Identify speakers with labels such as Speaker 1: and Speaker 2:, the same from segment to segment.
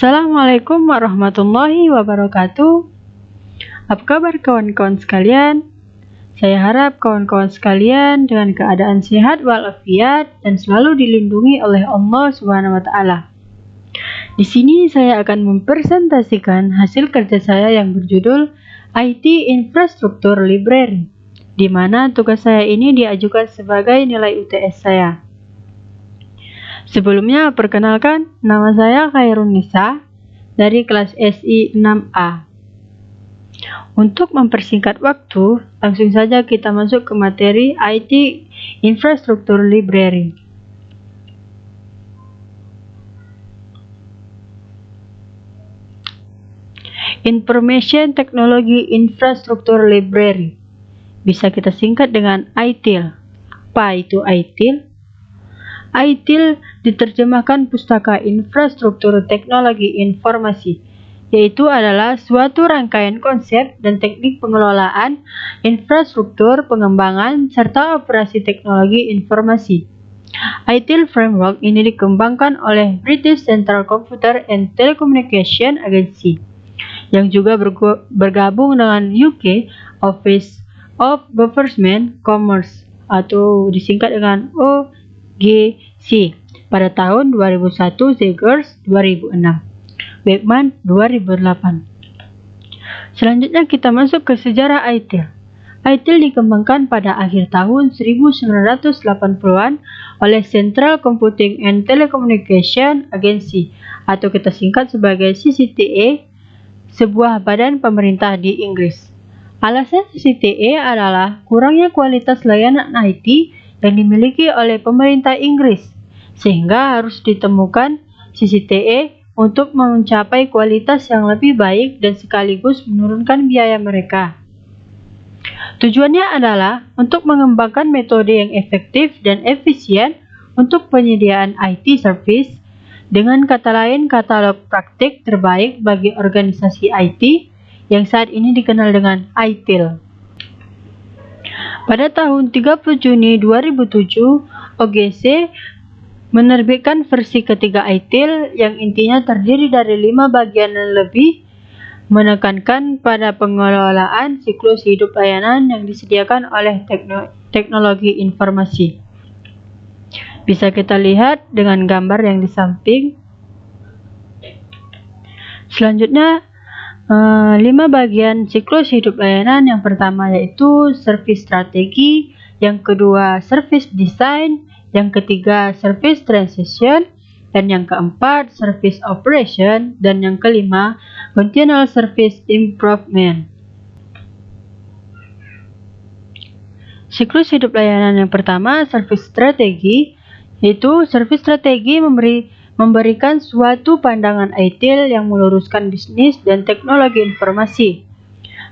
Speaker 1: Assalamualaikum warahmatullahi wabarakatuh. Apa kabar kawan-kawan sekalian? Saya harap kawan-kawan sekalian dengan keadaan sehat walafiat dan selalu dilindungi oleh Allah Subhanahu wa taala. Di sini saya akan mempresentasikan hasil kerja saya yang berjudul IT Infrastructure Library, di mana tugas saya ini diajukan sebagai nilai UTS saya. Sebelumnya, perkenalkan, nama saya Khairun Nisa dari kelas SI 6A. Untuk mempersingkat waktu, langsung saja kita masuk ke materi IT Infrastructure Library. Information Technology Infrastructure Library. Bisa kita singkat dengan ITIL. Apa itu ITIL? ITIL diterjemahkan Pustaka Infrastruktur Teknologi Informasi, yaitu adalah suatu rangkaian konsep dan teknik pengelolaan infrastruktur, pengembangan, serta operasi teknologi informasi. ITIL framework ini dikembangkan oleh British Central Computer and Telecommunication Agency, yang juga bergabung dengan UK Office of Government Commerce atau disingkat dengan OGC pada tahun 2001, Zegers 2006, Beckman 2008. Selanjutnya kita masuk ke sejarah ITIL. ITIL dikembangkan pada akhir tahun 1980-an oleh Central Computing and Telecommunication Agency atau kita singkat sebagai CCTA, sebuah badan pemerintah di Inggris. Alasan CCTA adalah kurangnya kualitas layanan IT yang dimiliki oleh pemerintah Inggris, sehingga harus ditemukan CCTA untuk mencapai kualitas yang lebih baik dan sekaligus menurunkan biaya mereka. Tujuannya adalah untuk mengembangkan metode yang efektif dan efisien untuk penyediaan IT service, dengan kata lain katalog praktik terbaik bagi organisasi IT yang saat ini dikenal dengan ITIL. Pada tahun 30 Juni 2007, OGC menerbitkan versi ketiga ITIL yang intinya terdiri dari 5 bagian dan lebih, menekankan pada pengelolaan siklus hidup layanan yang disediakan oleh teknologi informasi. Bisa kita lihat dengan gambar yang di samping. Selanjutnya, 5 bagian siklus hidup layanan. Yang pertama yaitu service strategi, yang kedua service design, yang ketiga service transition, dan yang keempat service operation, dan yang kelima continual service improvement. Siklus hidup layanan yang pertama, service strategi, yaitu service strategi memberikan suatu pandangan ITIL yang meluruskan bisnis dan teknologi informasi.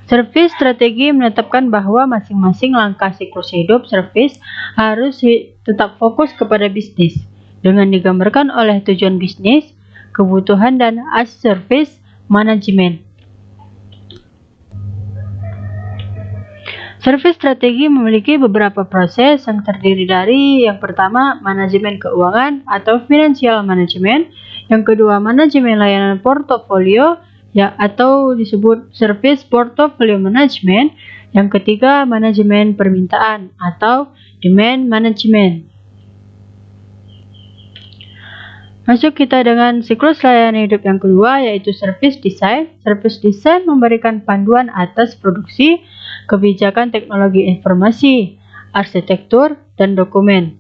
Speaker 1: Service strategi menetapkan bahwa masing-masing langkah siklus hidup service harus tetap fokus kepada bisnis, dengan digambarkan oleh tujuan bisnis, kebutuhan, dan as-service management. Service strategi memiliki beberapa proses yang terdiri dari yang pertama, manajemen keuangan atau financial management, yang kedua, manajemen layanan portofolio atau disebut service portfolio management, yang ketiga, manajemen permintaan atau demand management. Masuk kita dengan siklus layanan hidup yang kedua yaitu service design. Service design memberikan panduan atas produksi, kebijakan teknologi informasi, arsitektur, dan dokumen.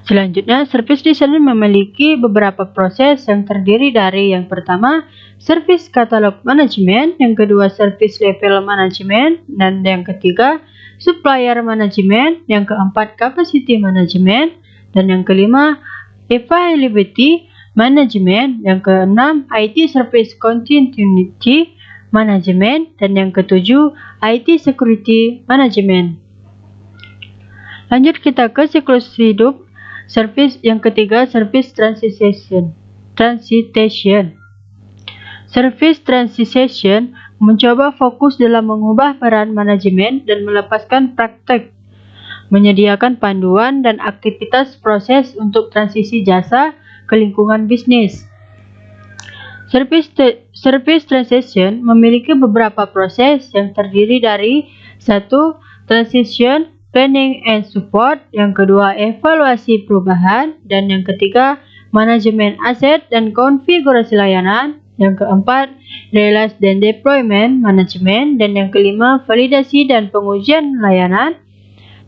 Speaker 1: Selanjutnya, service design memiliki beberapa proses yang terdiri dari yang pertama, service catalog management, yang kedua, service level management, dan yang ketiga, supplier management, yang keempat, capacity management, dan yang kelima, availability management, yang keenam, IT service continuity management, dan yang ketujuh, IT security management. Lanjut kita ke siklus hidup service yang ketiga, service transition. Service transition mencoba fokus dalam mengubah peran manajemen dan melepaskan praktek, menyediakan panduan dan aktivitas proses untuk transisi jasa ke lingkungan bisnis, Service transition memiliki beberapa proses yang terdiri dari 1. Transition, planning and support, yang kedua evaluasi perubahan, dan yang ketiga manajemen aset dan konfigurasi layanan, yang keempat release dan deployment manajemen, dan yang kelima validasi dan pengujian layanan,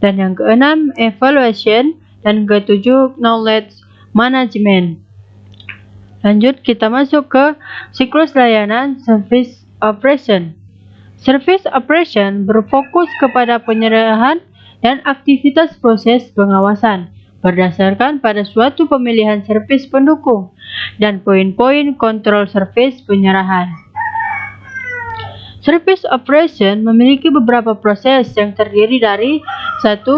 Speaker 1: dan yang keenam evaluation, dan ketujuh knowledge management. Lanjut, kita masuk ke siklus layanan service operation. Service operation berfokus kepada penyerahan dan aktivitas proses pengawasan berdasarkan pada suatu pemilihan servis pendukung dan poin-poin kontrol servis penyerahan. Service operation memiliki beberapa proses yang terdiri dari 1.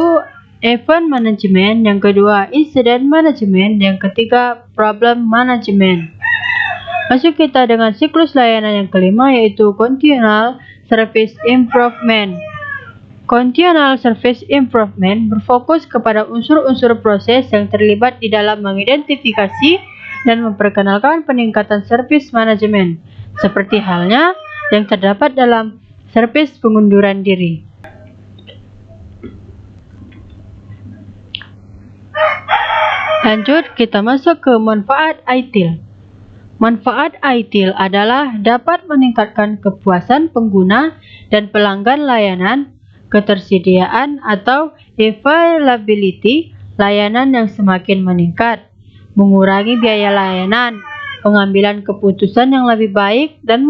Speaker 1: Event management, yang kedua incident management, yang ketiga problem management. Masuk kita dengan siklus layanan yang kelima, yaitu continual service improvement. Continual service improvement berfokus kepada unsur-unsur proses yang terlibat di dalam mengidentifikasi dan memperkenalkan peningkatan service management, seperti halnya yang terdapat dalam servis pengunduran diri. Lanjut, kita masuk ke manfaat ITIL. Manfaat ITIL adalah dapat meningkatkan kepuasan pengguna dan pelanggan layanan, ketersediaan atau availability layanan yang semakin meningkat, mengurangi biaya layanan, pengambilan keputusan yang lebih baik, dan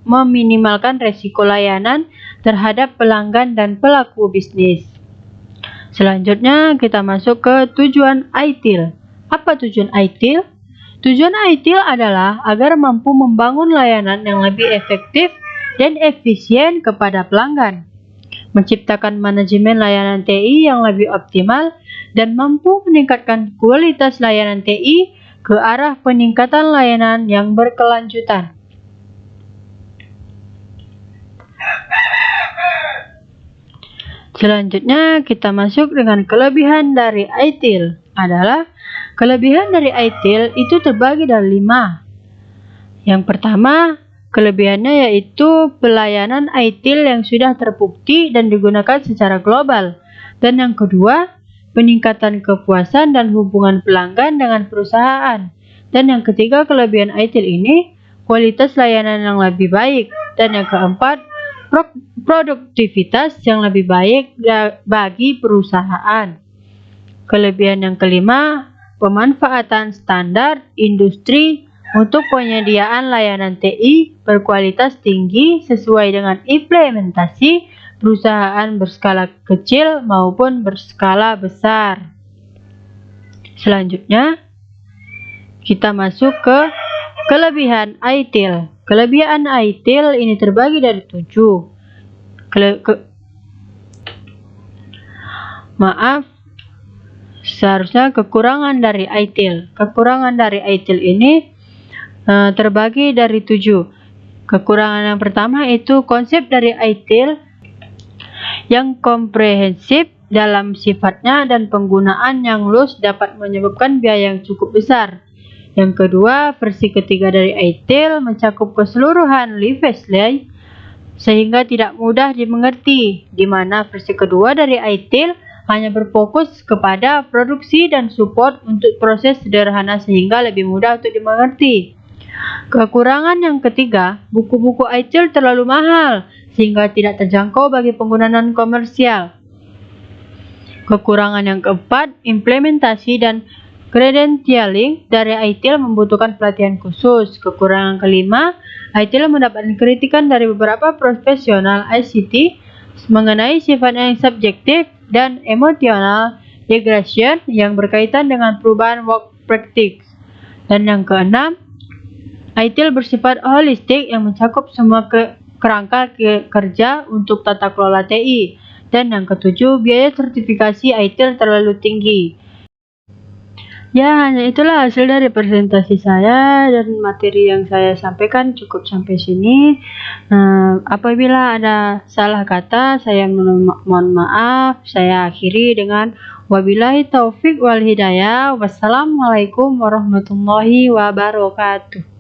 Speaker 1: meminimalkan resiko layanan terhadap pelanggan dan pelaku bisnis. Selanjutnya kita masuk ke tujuan ITIL. Apa tujuan ITIL? Tujuan ITIL adalah agar mampu membangun layanan yang lebih efektif dan efisien kepada pelanggan, menciptakan manajemen layanan TI yang lebih optimal, dan mampu meningkatkan kualitas layanan TI ke arah peningkatan layanan yang berkelanjutan. Selanjutnya kita masuk dengan kelebihan dari ITIL. Kelebihan dari ITIL itu terbagi dari 5. Yang pertama, kelebihannya yaitu pelayanan ITIL yang sudah terbukti dan digunakan secara global. Dan yang kedua, peningkatan kepuasan dan hubungan pelanggan dengan perusahaan. Dan yang ketiga, kelebihan ITIL ini kualitas layanan yang lebih baik. Dan yang keempat, produktivitas yang lebih baik bagi perusahaan. Kelebihan yang kelima, pemanfaatan standar industri untuk penyediaan layanan TI berkualitas tinggi sesuai dengan implementasi perusahaan berskala kecil maupun berskala besar. Selanjutnya, kita masuk ke kelebihan ITIL. Kelebihan ITIL ini terbagi dari 7. Seharusnya kekurangan dari ITIL. Kekurangan dari ITIL ini terbagi dari 7. Kekurangan yang pertama itu konsep dari ITIL yang komprehensif dalam sifatnya dan penggunaan yang luas dapat menyebabkan biaya yang cukup besar. Yang kedua, versi ketiga dari ITIL mencakup keseluruhan Livesley sehingga tidak mudah dimengerti, di mana versi kedua dari ITIL hanya berfokus kepada produksi dan support untuk proses sederhana sehingga lebih mudah untuk dimengerti. Kekurangan yang ketiga, buku-buku ITIL terlalu mahal sehingga tidak terjangkau bagi pengguna non-komersial. Kekurangan yang keempat, implementasi dan credentialing dari ITIL membutuhkan pelatihan khusus. Kekurangan kelima, ITIL mendapatkan kritikan dari beberapa profesional ICT mengenai sifatnya yang subjektif dan emotional regression yang berkaitan dengan perubahan work practice. Dan yang keenam, ITIL bersifat holistik yang mencakup semua kerangka kerja untuk tata kelola TI. Dan yang ketujuh, biaya sertifikasi ITIL terlalu tinggi. Ya, hanya itulah hasil dari presentasi saya dan materi yang saya sampaikan cukup sampai sini. Apabila ada salah kata, saya mohon maaf. Saya akhiri dengan wabillahi taufik wal hidayah. Wassalamualaikum warahmatullahi wabarakatuh.